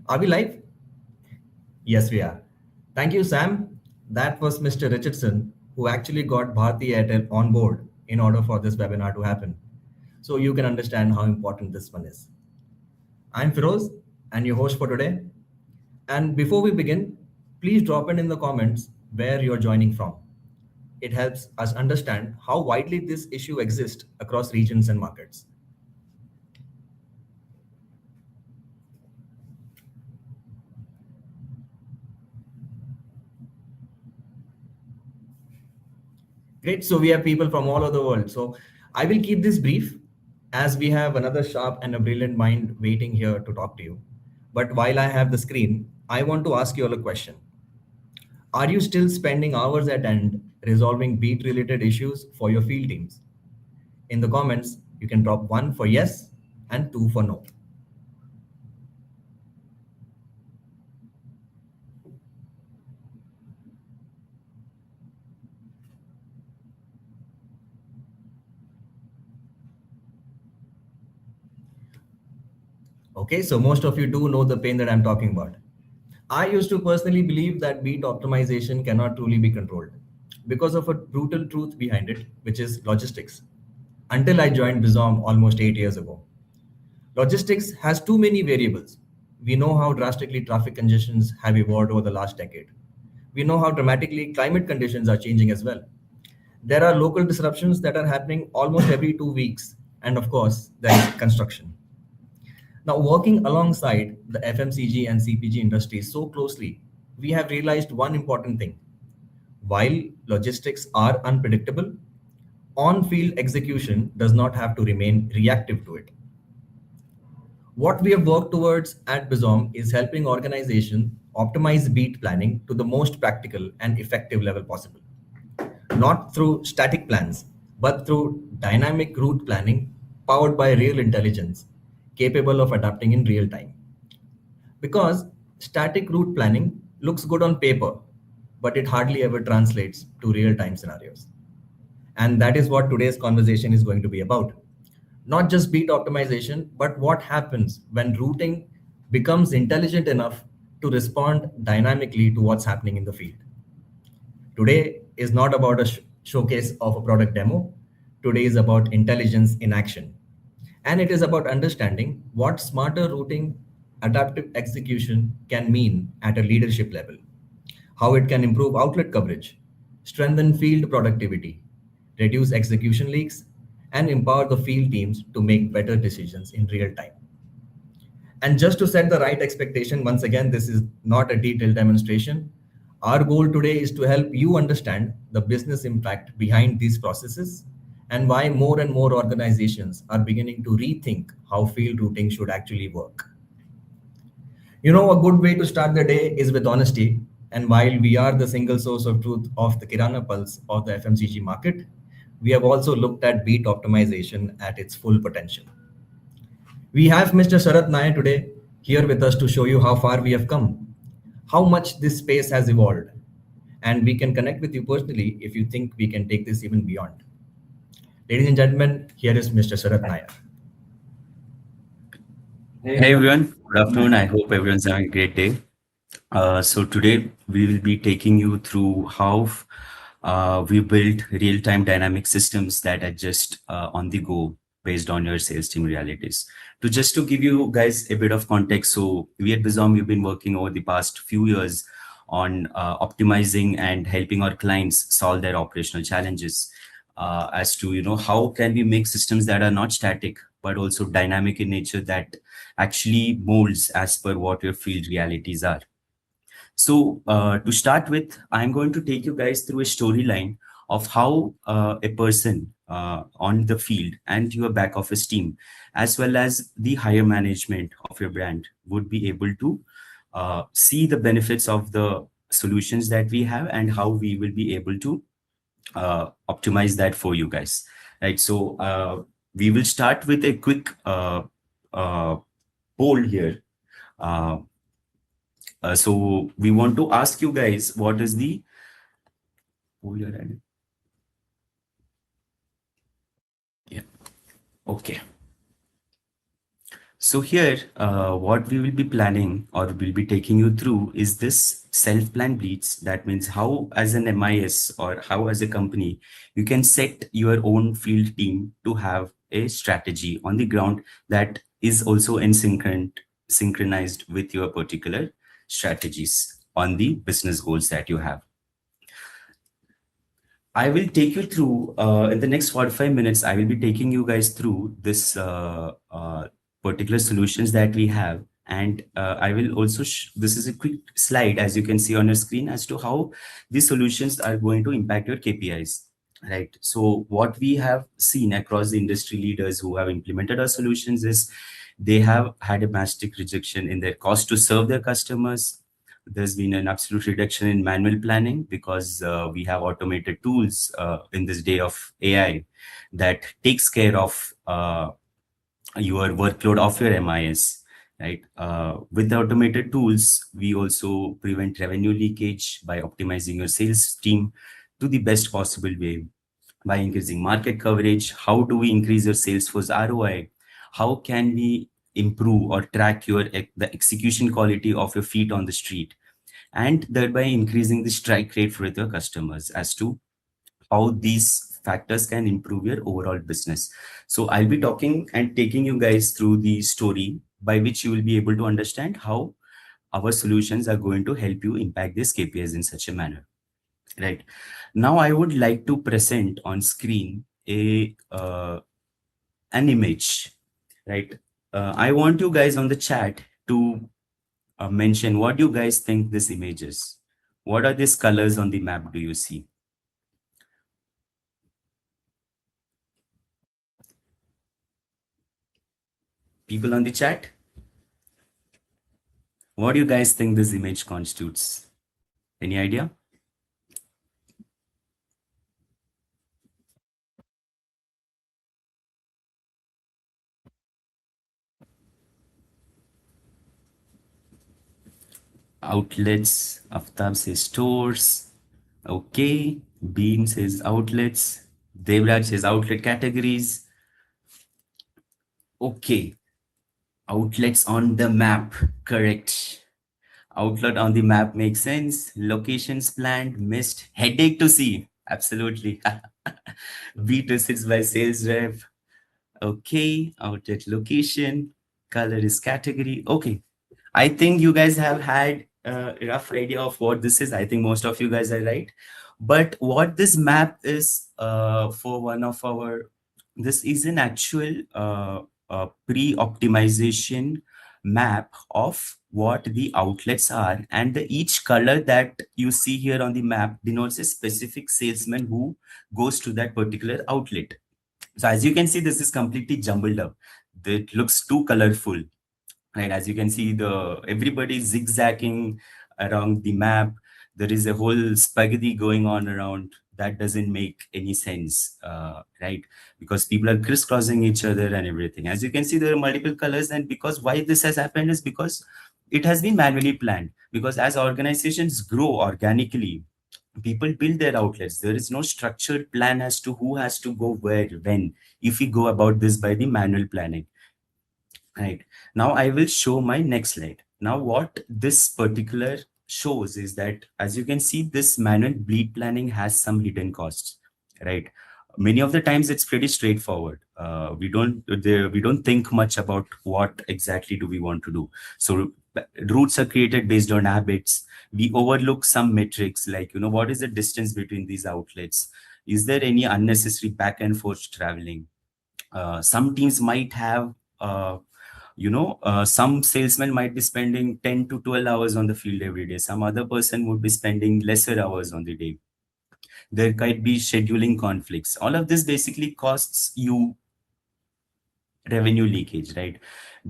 Are we live? Yes, we are. Thank you, Sam. That was Mr. Richardson who actually got Bharti Airtel on board in order for this webinar to happen. So you can understand how important this one is. I'm Firoz and your host for today. And before we begin, please drop in the comments where you're joining from. It helps us understand how widely this issue exists across regions and markets. Great. So we have people from all over the world. So I will keep this brief as we have another sharp and a brilliant mind waiting here to talk to you. But while I have the screen, I want to ask you all a question. Are you still spending hours at end resolving beat related issues for your field teams? In the comments, you can drop one for yes and two for no. Okay, so most of you do know the pain that I'm talking about. I used to personally believe that beat optimization cannot truly be controlled because of a brutal truth behind it, which is logistics. Until I joined Bizom almost 8 years ago. Logistics has too many variables. We know how drastically traffic congestions have evolved over the last decade. We know how dramatically climate conditions are changing as well. There are local disruptions that are happening almost every 2 weeks. And of course, there is construction. Now, working alongside the FMCG and CPG industries so closely, we have realized one important thing. While logistics are unpredictable, on field execution does not have to remain reactive to it. What we have worked towards at Bizom is helping organizations optimize beat planning to the most practical and effective level possible. Not through static plans, but through dynamic route planning powered by real intelligence, capable of adapting in real time. Because static route planning looks good on paper, but it hardly ever translates to real time scenarios. And that is what today's conversation is going to be about. Not just beat optimization, but what happens when routing becomes intelligent enough to respond dynamically to what's happening in the field. Today is not about a showcase of a product demo. Today is about intelligence in action. And it is about understanding what smarter routing, adaptive execution can mean at a leadership level, how it can improve outlet coverage, strengthen field productivity, reduce execution leaks, and empower the field teams to make better decisions in real time. And just to set the right expectation, once again, this is not a detailed demonstration. Our goal today is to help you understand the business impact behind these processes and why more and more organizations are beginning to rethink how field routing should actually work. You know, a good way to start the day is with honesty. And while we are the single source of truth of the Kirana Pulse of the FMCG market, we have also looked at beat optimization at its full potential. We have Mr. Sharat Nair today here with us to show you how far we have come, how much this space has evolved, and we can connect with you personally if you think we can take this even beyond. Ladies and gentlemen, here is Mr. Sharat Nair. Hey everyone, good afternoon. I hope everyone's having a great day. So today we will be taking you through how we build real-time dynamic systems that adjust on the go based on your sales team realities. To give you guys a bit of context, so we at Bizom, we've been working over the past few years on optimizing and helping our clients solve their operational challenges as to how can we make systems that are not static but also dynamic in nature that actually molds as per what your field realities are. So to start with, I'm going to take you guys through a storyline of how a person on the field and your back office team, as well as the higher management of your brand, would be able to see the benefits of the solutions that we have and how we will be able to optimize that for you guys. Right. So we will start with a quick poll here. So we want to ask you guys, what is the poll you're adding? Yeah. Okay. So here, what we will be planning or will be taking you through is this self-plan bleeds. That means how, as an MIS or how, as a company, you can set your own field team to have a strategy on the ground that is also synchronized with your particular strategies on the business goals that you have. I will take you through in the next 45 minutes. I will be taking you guys through this particular solutions that we have. And I will also, this is a quick slide, as you can see on your screen, as to how these solutions are going to impact your KPIs. Right. So what we have seen across the industry leaders who have implemented our solutions is they have had a massive rejection in their cost to serve their customers. There's been an absolute reduction in manual planning because we have automated tools in this day of AI that takes care of your workload of your MIS, right? With the automated tools, we also prevent revenue leakage by optimizing your sales team to the best possible way by increasing market coverage. How do we increase your Salesforce ROI? How can we improve or track the execution quality of your feet on the street, and thereby increasing the strike rate with your customers as to how these factors can improve your overall business. So I'll be talking and taking you guys through the story by which you will be able to understand how our solutions are going to help you impact these KPIs in such a manner. Right. Now I would like to present on screen an image. Right. I want you guys on the chat to mention what you guys think this image is. What are these colors on the map do you see? People on the chat, what do you guys think this image constitutes? Any idea? Outlets. Aftab says stores. Okay. Beam says outlets. Devraj says outlet categories. Okay. Outlets on the map. Correct. Outlet on the map makes sense. Locations planned, missed. Headache to see. Absolutely. B2 sits by sales rep. Okay. Outlet location. Color is category. Okay. I think you guys have had a rough idea of what this is. I think most of you guys are right. But what this map is for one of our, this is an actual pre-optimization map of what the outlets are. And each color that you see here on the map denotes a specific salesman who goes to that particular outlet. So as you can see, this is completely jumbled up. It looks too colorful, right? As you can see, the everybody is zigzagging around the map. There is a whole spaghetti going on around that doesn't make any sense, right? Because people are crisscrossing each other and everything. As you can see, there are multiple colors, and because why this has happened is because it has been manually planned. Because as organizations grow organically, people build their outlets. There is no structured plan as to who has to go where when, if we go about this by the manual planning. Right. Now I will show my next slide. Now what this particular shows is that, as you can see, this manual bleed planning has some hidden costs, right? Many of the times it's pretty straightforward. We don't think much about what exactly do we want to do. So routes are created based on habits. We overlook some metrics like, what is the distance between these outlets? Is there any unnecessary back and forth traveling? Some teams might have some salesman might be spending 10 to 12 hours on the field every day. Some other person would be spending lesser hours on the day. There might be scheduling conflicts. All of this basically costs you revenue leakage, right?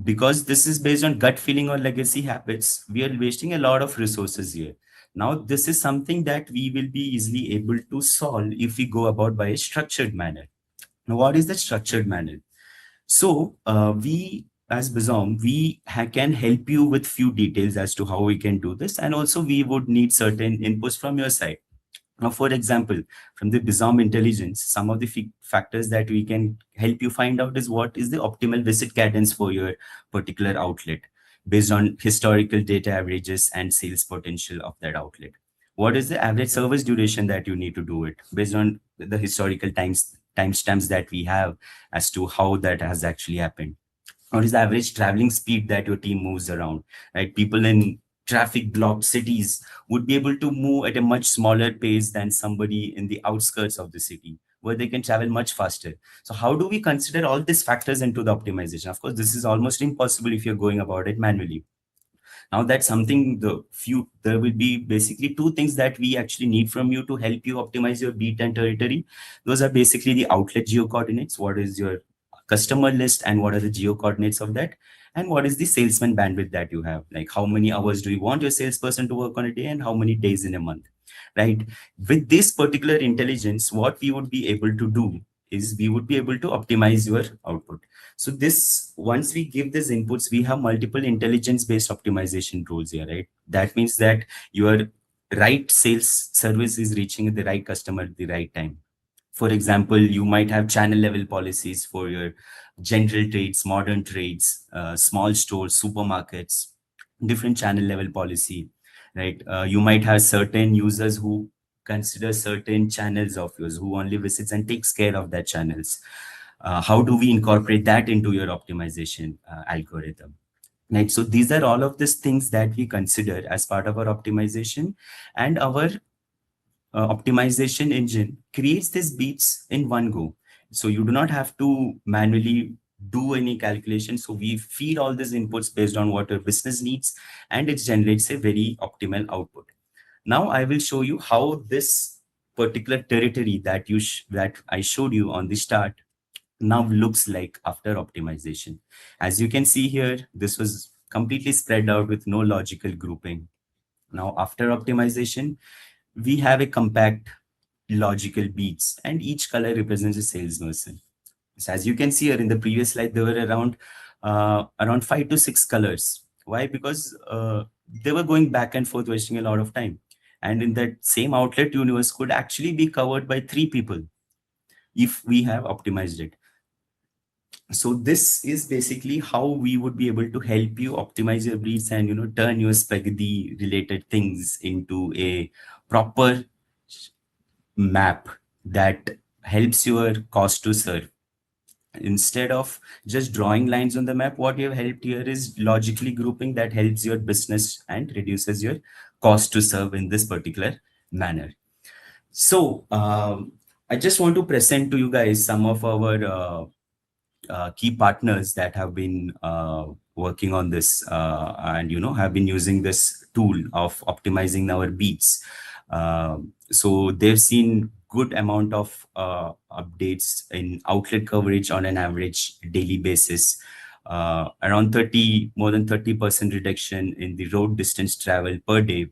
Because this is based on gut feeling or legacy habits, we are wasting a lot of resources here. Now this is something that we will be easily able to solve if we go about by a structured manner. Now what is the structured manner? So we, as Bizom, can help you with few details as to how we can do this. And also we would need certain inputs from your side. Now, for example, from the BISOM intelligence, some of the factors that we can help you find out is what is the optimal visit cadence for your particular outlet based on historical data averages and sales potential of that outlet. What is the average service duration that you need to do it based on the historical timestamps that we have as to how that has actually happened? What is the average traveling speed that your team moves around, right? People in traffic blocked cities would be able to move at a much smaller pace than somebody in the outskirts of the city where they can travel much faster. So how do we consider all these factors into the optimization? Of course, this is almost impossible if you're going about it manually. Now that's something there will be basically two things that we actually need from you to help you optimize your beat and territory. Those are basically the outlet geo coordinates. What is your customer list and what are the geo coordinates of that? And what is the salesman bandwidth that you have? Like how many hours do you want your salesperson to work on a day and how many days in a month? Right? With this particular intelligence, what we would be able to do is we would be able to optimize your output. So this, once we give these inputs, we have multiple intelligence-based optimization rules here, right? That means that your right sales service is reaching the right customer at the right time. For example, you might have channel level policies for your general trades, modern trades, small stores, supermarkets, different channel level policy, right? You might have certain users who consider certain channels of yours, who only visits and takes care of that channels. How do we incorporate that into your optimization algorithm? Right. So these are all of these things that we consider as part of our optimization, and our optimization engine creates these beats in one go. So you do not have to manually do any calculation. So we feed all these inputs based on what your business needs, and it generates a very optimal output. Now I will show you how this particular territory that that I showed you on the start now looks like after optimization. As you can see here, this was completely spread out with no logical grouping. Now after optimization, we have a compact logical beats and each color represents a salesperson. So as you can see here in the previous slide, there were around 5 to 6 colors. Why? Because they were going back and forth, wasting a lot of time. And in that same outlet universe could actually be covered by 3 people if we have optimized it. So this is basically how we would be able to help you optimize your breeds and turn your spaghetti related things into a proper map that helps your cost to serve. Instead of just drawing lines on the map, what you have helped here is logically grouping that helps your business and reduces your cost to serve in this particular manner. So I just want to present to you guys some of our key partners that have been working on this and have been using this tool of optimizing our beats. So they've seen good amount of updates in outlet coverage on an average daily basis, around 30 more than 30% reduction in the road distance travel per day,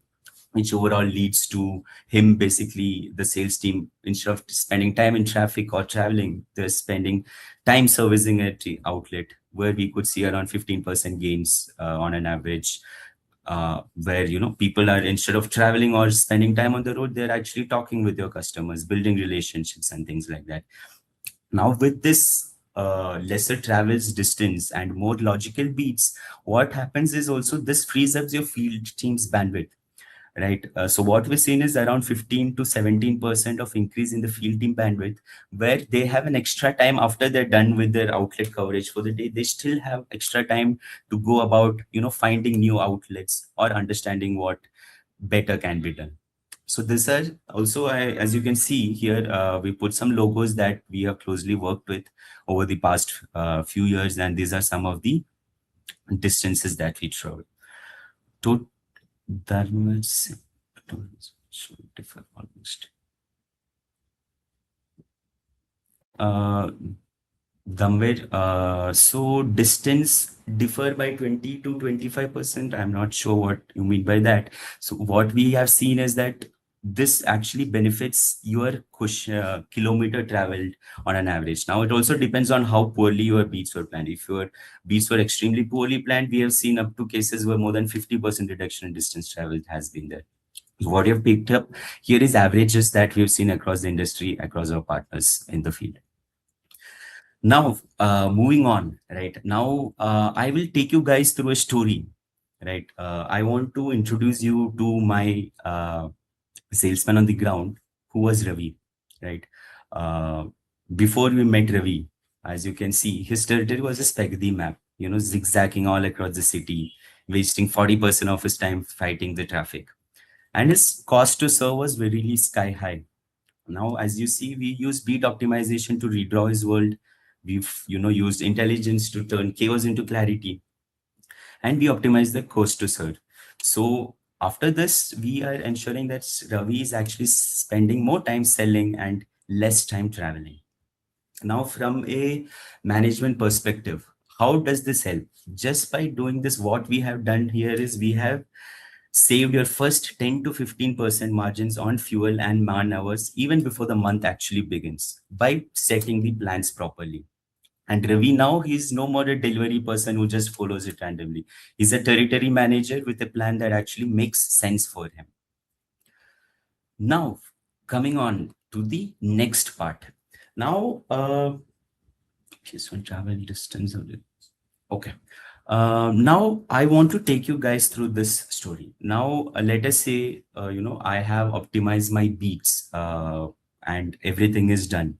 which overall leads to him basically the sales team, instead of spending time in traffic or traveling, they're spending time servicing at the outlet, where we could see around 15% gains on an average, where people are, instead of traveling or spending time on the road, they're actually talking with your customers, building relationships and things like that. Now with this lesser travels distance and more logical beats, what happens is also this frees up your field team's bandwidth, right? So what we've seen is around 15 to 17% of increase in the field team bandwidth, where they have an extra time after they're done with their outlet coverage for the day. They still have extra time to go about, finding new outlets or understanding what better can be done. So this are also, as you can see here, we put some logos that we have closely worked with over the past few years, and these are some of the distances that we travel. Dharmas should differ almost. Uh, Dhamvir, so distance differ by 20 to 25%. I'm not sure what you mean by that. So what we have seen is that this actually benefits your kilometer traveled on an average. Now it also depends on how poorly your beats were planned. If your beats were extremely poorly planned, we have seen up to cases where more than 50% reduction in distance traveled has been there. What you've picked up here is averages that we've seen across the industry, across our partners in the field. Now, moving on, right? Now, I will take you guys through a story, right? I want to introduce you to my salesman on the ground, who was Ravi, right? Uh, Before we met Ravi, as you can see, his territory was a spaghetti map, zigzagging all across the city, wasting 40% of his time fighting the traffic. And his cost to serve was really sky high. Now, as you see, we use beat optimization to redraw his world. We've, used intelligence to turn chaos into clarity, and we optimize the cost to serve. So after this, we are ensuring that Ravi is actually spending more time selling and less time traveling. Now, from a management perspective, how does this help? Just by doing this, what we have done here is we have saved your first 10 to 15% margins on fuel and man hours even before the month actually begins by setting the plans properly. And Ravi now, he's no more a delivery person who just follows it randomly. He's a territory manager with a plan that actually makes sense for him. Now, coming on to the next part. Now, just one travel distance. Okay. Now I want to take you guys through this story. Now, let us say, I have optimized my beats and everything is done.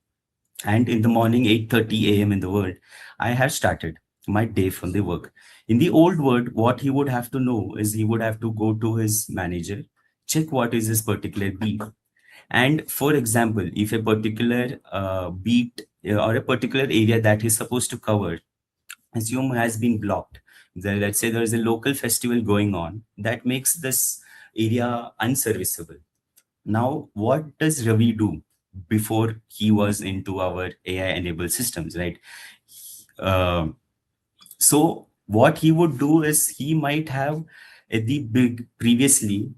And in the morning, 8:30 a.m. in the world, I have started my day from the work. In the old world, what he would have to know is he would have to go to his manager, check what is his particular beat. And for example, if a particular beat or a particular area that he's supposed to cover assume has been blocked. Let's say there is a local festival going on that makes this area unserviceable. Now, what does Ravi do before he was into our AI-enabled systems, right? Um so what he would do is he might have at the big previously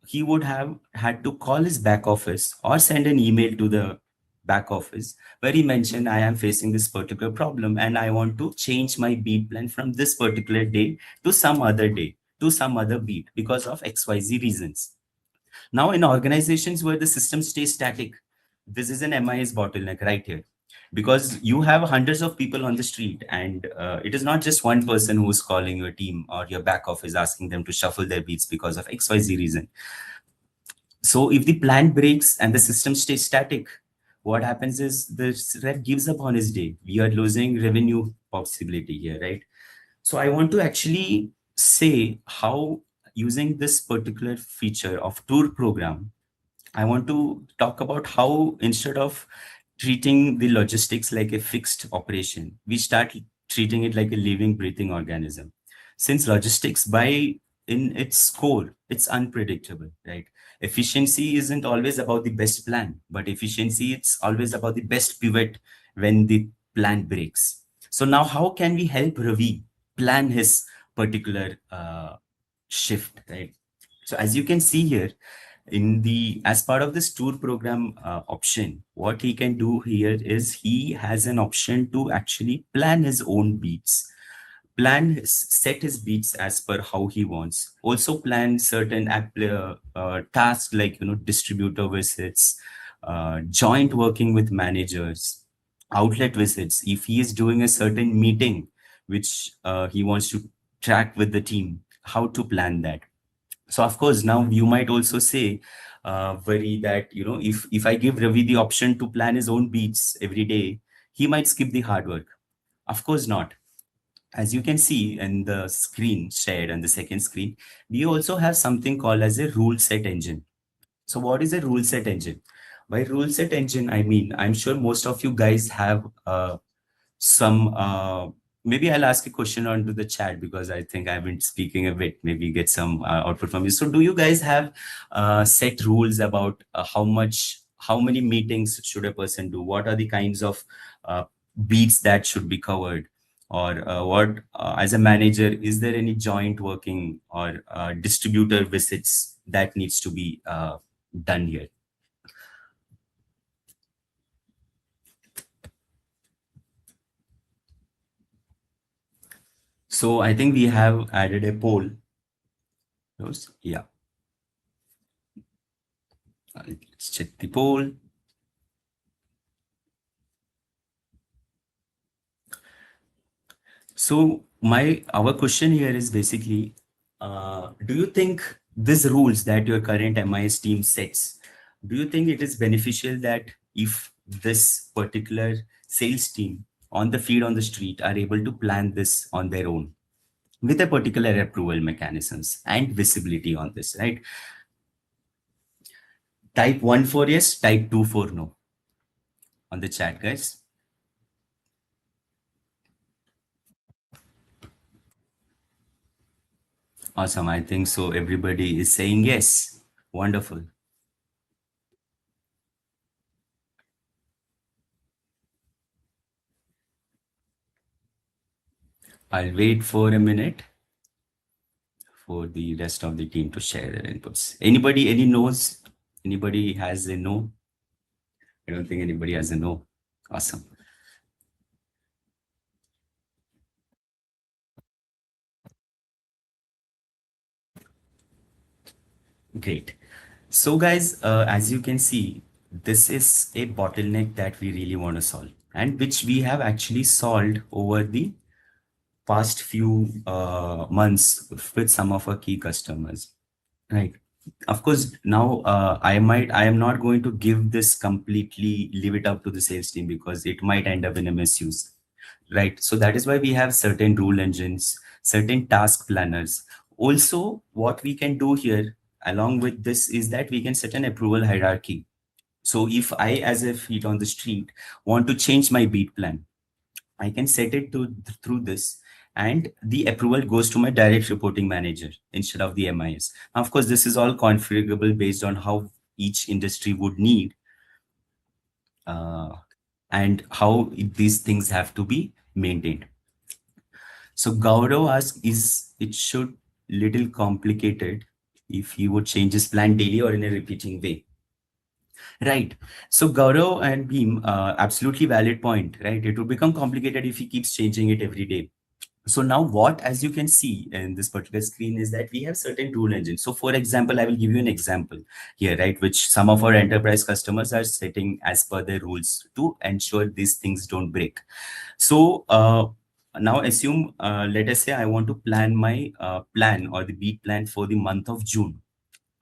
he would have had to call his back office or send an email to the back office where he mentioned, I am facing this particular problem and I want to change my beat plan from this particular day to some other day, to some other beat because of XYZ reasons. Now, in organizations where the system stays static, this is an MIS bottleneck right here. Because you have hundreds of people on the street, and it is not just one person who is calling your team or your back office asking them to shuffle their beats because of XYZ reason. So if the plant breaks and the system stays static, what happens is the rep gives up on his day. We are losing revenue possibility here, right? So I want to actually say how using this particular feature of tour program, I want to talk about how instead of treating the logistics like a fixed operation, we start treating it like a living, breathing organism. Since logistics, by in its core, it's unpredictable, right? Efficiency isn't always about the best plan, but efficiency, it's always about the best pivot when the plan breaks. So now, how can we help Ravi plan his particular shift, right? So as you can see here, in the as part of this tour program option, what he can do here is he has an option to actually plan his own beats, set his beats as per how he wants, also plan certain tasks like distributor visits, joint working with managers, outlet visits. If he is doing a certain meeting which he wants to track with the team, how to plan that. So of course, now you might also say, worry that if I give Ravi the option to plan his own beats every day, he might skip the hard work. Of course not. As you can see in the screen shared on the second screen, we also have something called as a rule set engine. So what is a rule set engine? By rule set engine, I mean, I'm sure most of you guys have some maybe I'll ask a question onto the chat because I think I've been speaking a bit, maybe get some output from you. So do you guys have set rules about how many meetings should a person do? What are the kinds of beats that should be covered? Or what as a manager, is there any joint working or distributor visits that needs to be done here? So I think we have added a poll. Yeah. Let's check the poll. So my our question here is basically, do you think these rules that your current MIS team sets, do you think it is beneficial that if this particular sales team on the field on the street are able to plan this on their own with a particular approval mechanisms and visibility on this, right? Type 1 for yes, type 2 for no on the chat, guys. Awesome. I think so. Everybody is saying yes. Wonderful. I'll wait for a minute for the rest of the team to share their inputs. Anybody, any no's? Anybody has a no? I don't think anybody has a no. Awesome. Great. So, guys, as you can see, this is a bottleneck that we really want to solve and which we have actually solved over the past few months with some of our key customers. Right. Of course, now I am not going to give this completely, leave it up to the sales team because it might end up in a misuse. Right. So that is why we have certain rule engines, certain task planners. Also, what we can do here along with this is that we can set an approval hierarchy. So if I, as a feet on the street, want to change my beat plan, I can set it to through this, and the approval goes to my direct reporting manager instead of the MIS. Now, of course, this is all configurable based on how each industry would need uh, and how these things have to be maintained. So Gaurav asks, is it should little complicated if he would change his plan daily or in a repeating way? Right. So Gaurav and Beam, absolutely valid point, right? It would become complicated if he keeps changing it every day. So now what, as you can see in this particular screen, is that we have certain rule engines. So for example, I will give you an example here, right, which some of our enterprise customers are setting as per their rules to ensure these things don't break. So now assume, let us say I want to plan my plan or the beat plan for the month of June.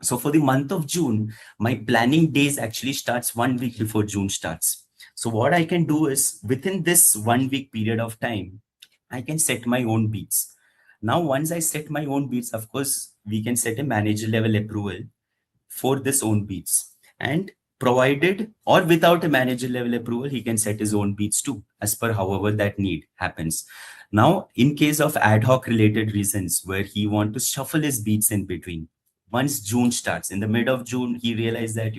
So for the month of June, my planning days actually starts 1 week before June starts. So what I can do is within this 1 week period of time, I can set my own beats. Now, once I set my own beats, of course, we can set a manager level approval for this own beats. And provided or without a manager level approval, he can set his own beats too, as per however that need happens. Now, in case of ad hoc related reasons where he want to shuffle his beats in between, once June starts, in the mid of June, he realized that,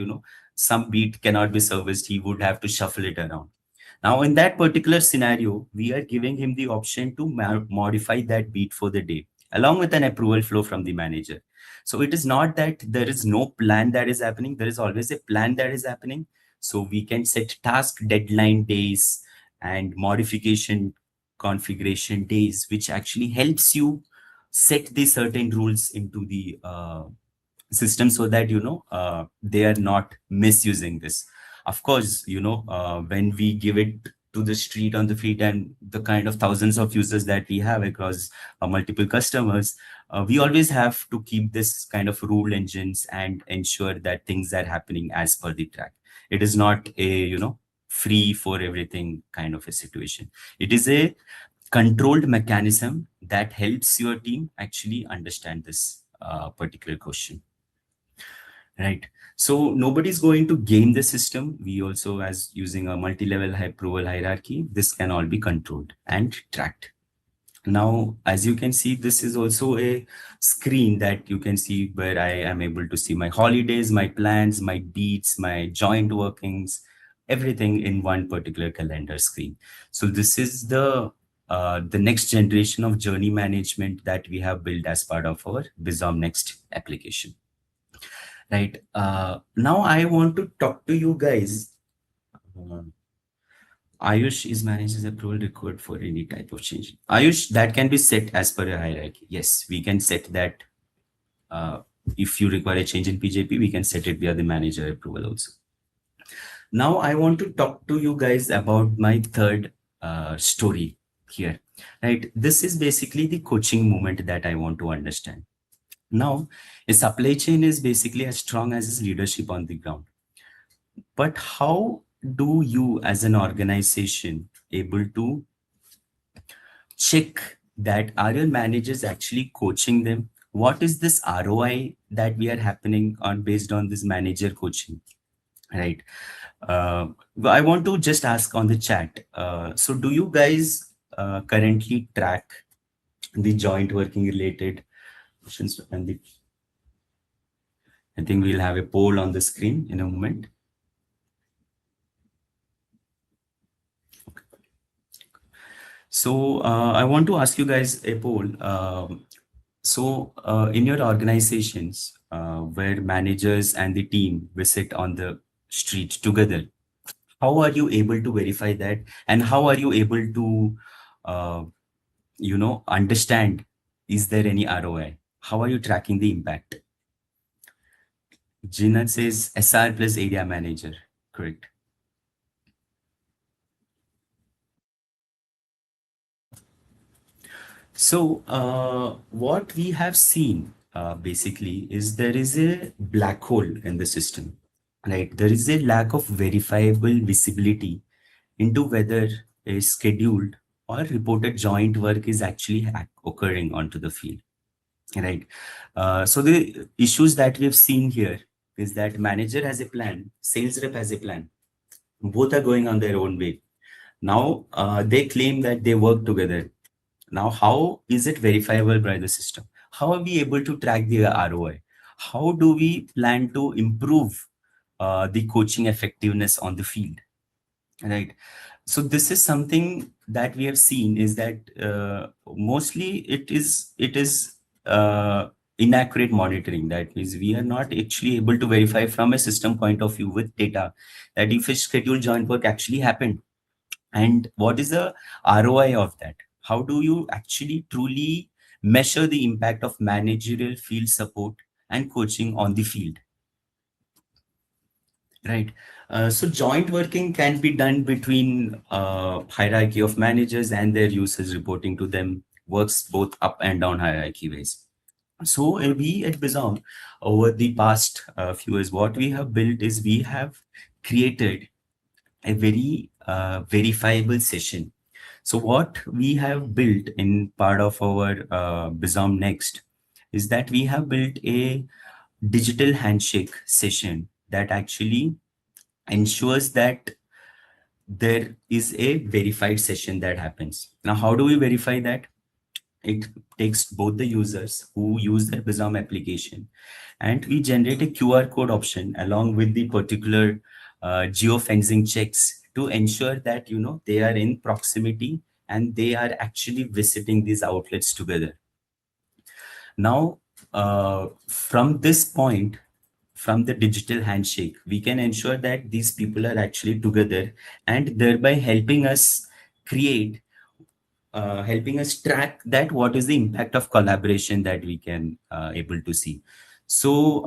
some beat cannot be serviced, he would have to shuffle it around. Now, in that particular scenario, we are giving him the option to modify that beat for the day, along with an approval flow from the manager. So it is not that there is no plan that is happening. There is always a plan that is happening. So we can set task deadline days and modification configuration days, which actually helps you set the certain rules into the system so that they are not misusing this. Of course, when we give it to the street on the feet and the kind of thousands of users that we have across multiple customers, we always have to keep this kind of rule engines and ensure that things are happening as per the track. It is not a free for everything kind of a situation. It is a controlled mechanism that helps your team actually understand this particular question. Right. So nobody's going to game the system. We also, as using a multi-level approval hierarchy, this can all be controlled and tracked. Now, as you can see, this is also a screen that you can see where I am able to see my holidays, my plans, my beats, my joint workings, everything in one particular calendar screen. So this is the next generation of journey management that we have built as part of our Bizom Next application. Right. Now I want to talk to you guys. Uh, Ayush is manager's approval required for any type of change. Ayush, that can be set as per a hierarchy. Yes, we can set that. if you require a change in PJP, we can set it via the manager approval also. Now, I want to talk to you guys about my third story here. Right, this is basically the coaching movement that I want to understand. Now, a supply chain is basically as strong as its leadership on the ground. But how do you, as an organization, able to check that are your managers actually coaching them? What is this ROI that we are happening on based on this manager coaching? Right. Well, I want to just ask on the chat. So, do you guys currently track the joint working related questions? And I think we'll have a poll on the screen in a moment. So, I want to ask you guys a poll. In your organizations, where managers and the team visit on the street together, how are you able to verify that, and how are you able to uh, understand, is there any ROI? How are you tracking the impact? Jinat says SR plus area manager. Correct. So what we have seen basically is there is a black hole in the system, right? There is a lack of verifiable visibility into whether a scheduled or reported joint work is actually occurring onto the field. Right. So the issues that we have seen here is that manager has a plan, sales rep has a plan. Both are going on their own way. Now they claim that they work together. Now, how is it verifiable by the system? How are we able to track the ROI? How do we plan to improve the coaching effectiveness on the field? Right. So this is something that we have seen is that mostly it is inaccurate monitoring. That means we are not actually able to verify from a system point of view with data that if a scheduled joint work actually happened, and what is the ROI of that. How do you actually truly measure the impact of managerial field support and coaching on the field? Right. So joint working can be done between hierarchy of managers and their users reporting to them, works both up and down hierarchy ways. So we at Bizom, over the past few years, what we have built is we have created a very verifiable session. So what we have built in part of our Bizom Next is that we have built a digital handshake session that actually ensures that there is a verified session that happens. Now, how do we verify that? It takes both the users who use the Bizom application, and we generate a QR code option along with the particular geofencing checks to ensure that they are in proximity and they are actually visiting these outlets together. Now, from this point, from the digital handshake, we can ensure that these people are actually together and thereby create helping us track that what is the impact of collaboration that we can able to see. So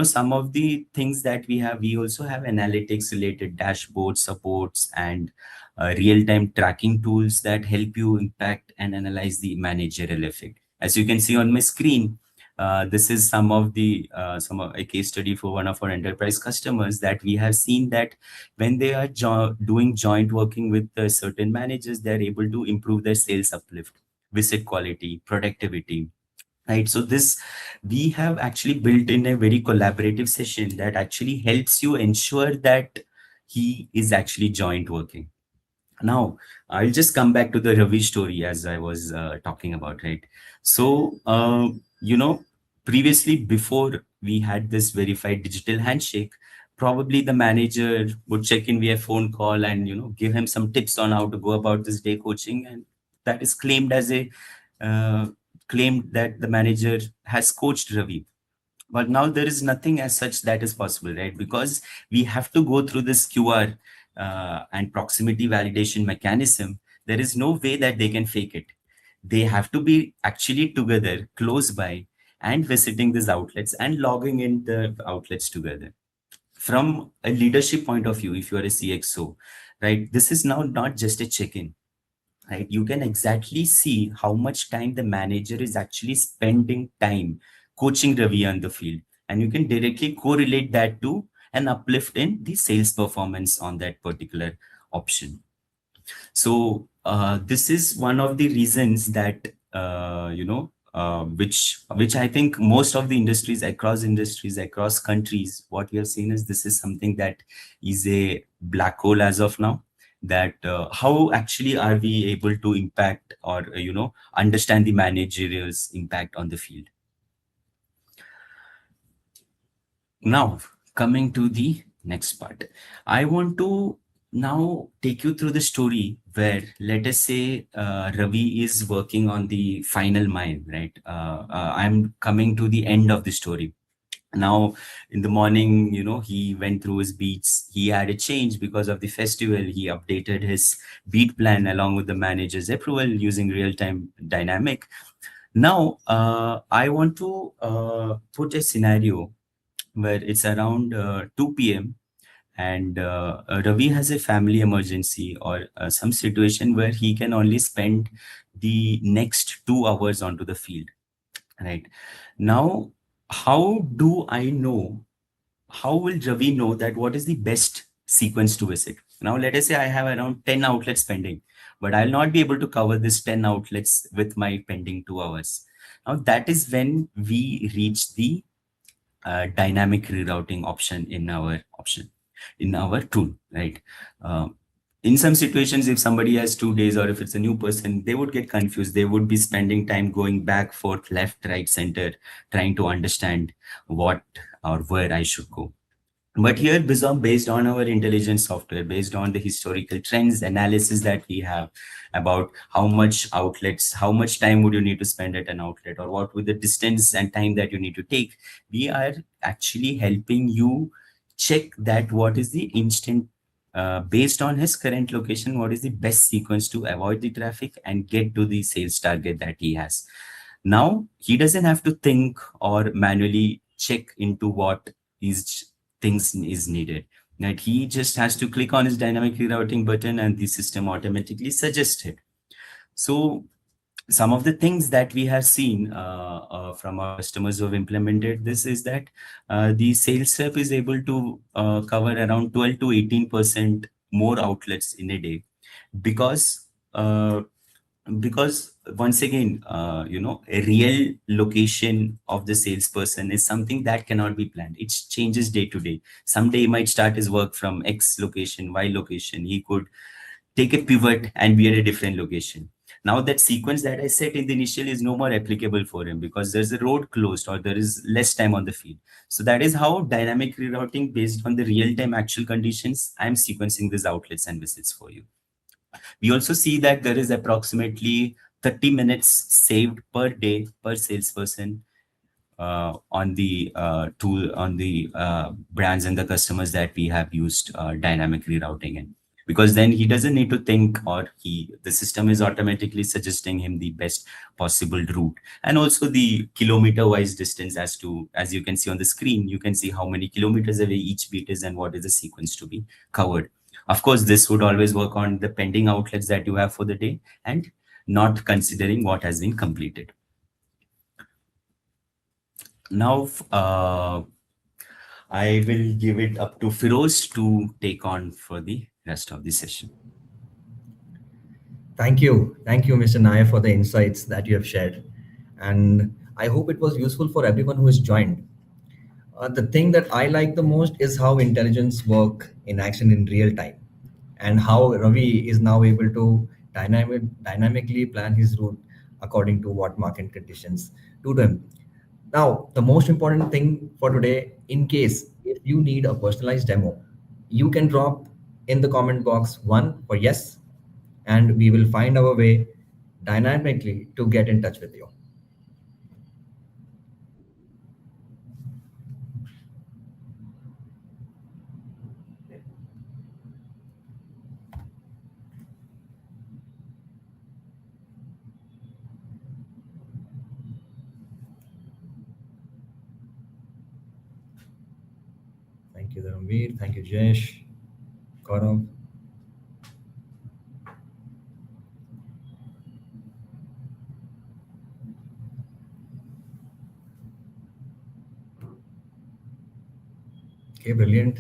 some of the things that we also have analytics related dashboard supports and real-time tracking tools that help you impact and analyze the managerial effect. As you can see on my screen, this is some of a case study for one of our enterprise customers that we have seen that when they are doing joint working with certain managers, they are able to improve their sales uplift, visit quality, productivity. Right. So this we have actually built in a very collaborative session that actually helps you ensure that he is actually joint working. Now, I'll just come back to the Ravi story as I was talking about, right? So, previously, before we had this verified digital handshake, probably the manager would check in via phone call and, give him some tips on how to go about this day coaching. And that is uh, claimed that the manager has coached Ravi. But now there is nothing as such that is possible, right? Because we have to go through this QR and proximity validation mechanism. There is no way that they can fake it. They have to be actually together, close by, and visiting these outlets and logging in the outlets together. From a leadership point of view, if you are a CXO, right, this is now not just a check-in, right? You can exactly see how much time the manager is actually spending time coaching Ravi on the field. And you can directly correlate that to an uplift in the sales performance on that particular option. So this is one of the reasons that which I think most of the industries across countries, what we have seen is this is something that is a black hole as of now. That how actually are we able to impact or understand the managerial's impact on the field? Now, coming to the next part, I want to now take you through the story where, let us say, Ravi is working on the final mile, right? I'm coming to the end of the story. Now, in the morning, he went through his beats. He had a change because of the festival. He updated his beat plan along with the manager's approval using real-time dynamic. Now, I want to put a scenario where it's around 2 p.m. and Ravi has a family emergency or some situation where he can only spend the next 2 hours onto the field. Right now, how do I know? How will Ravi know that what is the best sequence to visit? Now, let us say I have around 10 outlets pending, but I'll not be able to cover this 10 outlets with my pending 2 hours. Now, that is when we reach the dynamic rerouting option in our tool, right? Um, in some situations, if somebody has 2 days or if it's a new person, they would get confused. They would be spending time going back, forth, left, right, center, trying to understand what or where I should go. But here, based on our intelligence software, based on the historical trends analysis that we have about how much outlets, how much time would you need to spend at an outlet, or what would the distance and time that you need to take, we are actually helping you check that what is the instant, based on his current location, what is the best sequence to avoid the traffic and get to the sales target that he has. Now, he doesn't have to think or manually check into what is things is needed. That he just has to click on his dynamic rerouting button and the system automatically suggests it. So some of the things that we have seen from our customers who have implemented this is that the sales rep is able to cover around 12 to 18% more outlets in a day because uh, once again, a real location of the salesperson is something that cannot be planned. It changes day to day. Someday he might start his work from X location, Y location. He could take a pivot and be at a different location. Now that sequence that I set in the initial is no more applicable for him because there's a road closed or there is less time on the field. So that is how dynamic rerouting based on the real-time actual conditions, I'm sequencing these outlets and visits for you. We also see that there is approximately 30 minutes saved per day per salesperson on the tool, on the brands and the customers that we have used dynamic rerouting in. Because then he doesn't need to think, or the system is automatically suggesting him the best possible route, and also the kilometer wise distance as you can see on the screen, you can see how many kilometers away each beat is and what is the sequence to be covered. Of course, this would always work on the pending outlets that you have for the day and not considering what has been completed. Now, I will give it up to Firoz to take on for the rest of the session. Thank you, Mr. Nair, for the insights that you have shared. And I hope it was useful for everyone who has joined. The thing that I like the most is how intelligence work in action in real time, and how Ravi is now able to dynamically plan his route according to what market conditions to him. Now, the most important thing for today, in case if you need a personalized demo, you can drop in the comment box one for yes, and we will find our way dynamically to get in touch with you. Thank you, Dharamveer. Thank you, Jesh. Gaurav. Okay, brilliant.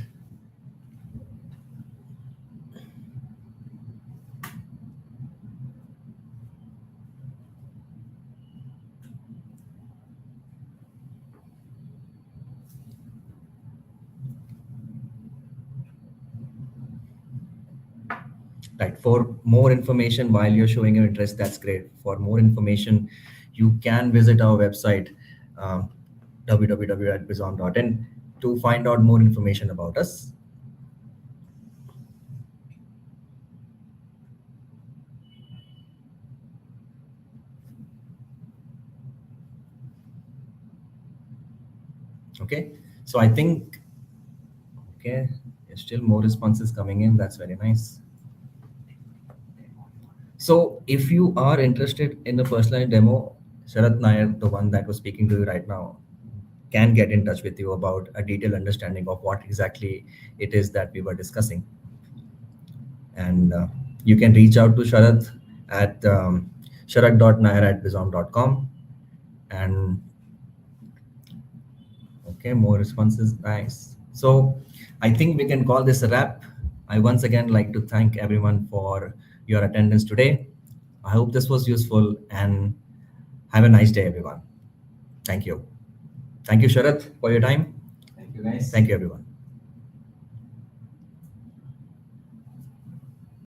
Right. For more information, while you're showing your interest, that's great. For more information, you can visit our website, um, www.bizon.in, to find out more information about us. Okay. So I think, okay, there's still more responses coming in. That's very nice. So if you are interested in a personalized demo, Sharat Nair, the one that was speaking to you right now, can get in touch with you about a detailed understanding of what exactly it is that we were discussing. And you can reach out to Sharat at sharat.nair@bizom.com. And okay, more responses. Nice. So I think we can call this a wrap. I once again like to thank everyone for your attendance today. I hope this was useful and have a nice day, everyone. Thank you. Thank you, Sharat, for your time. Thank you, guys. Thank you, everyone.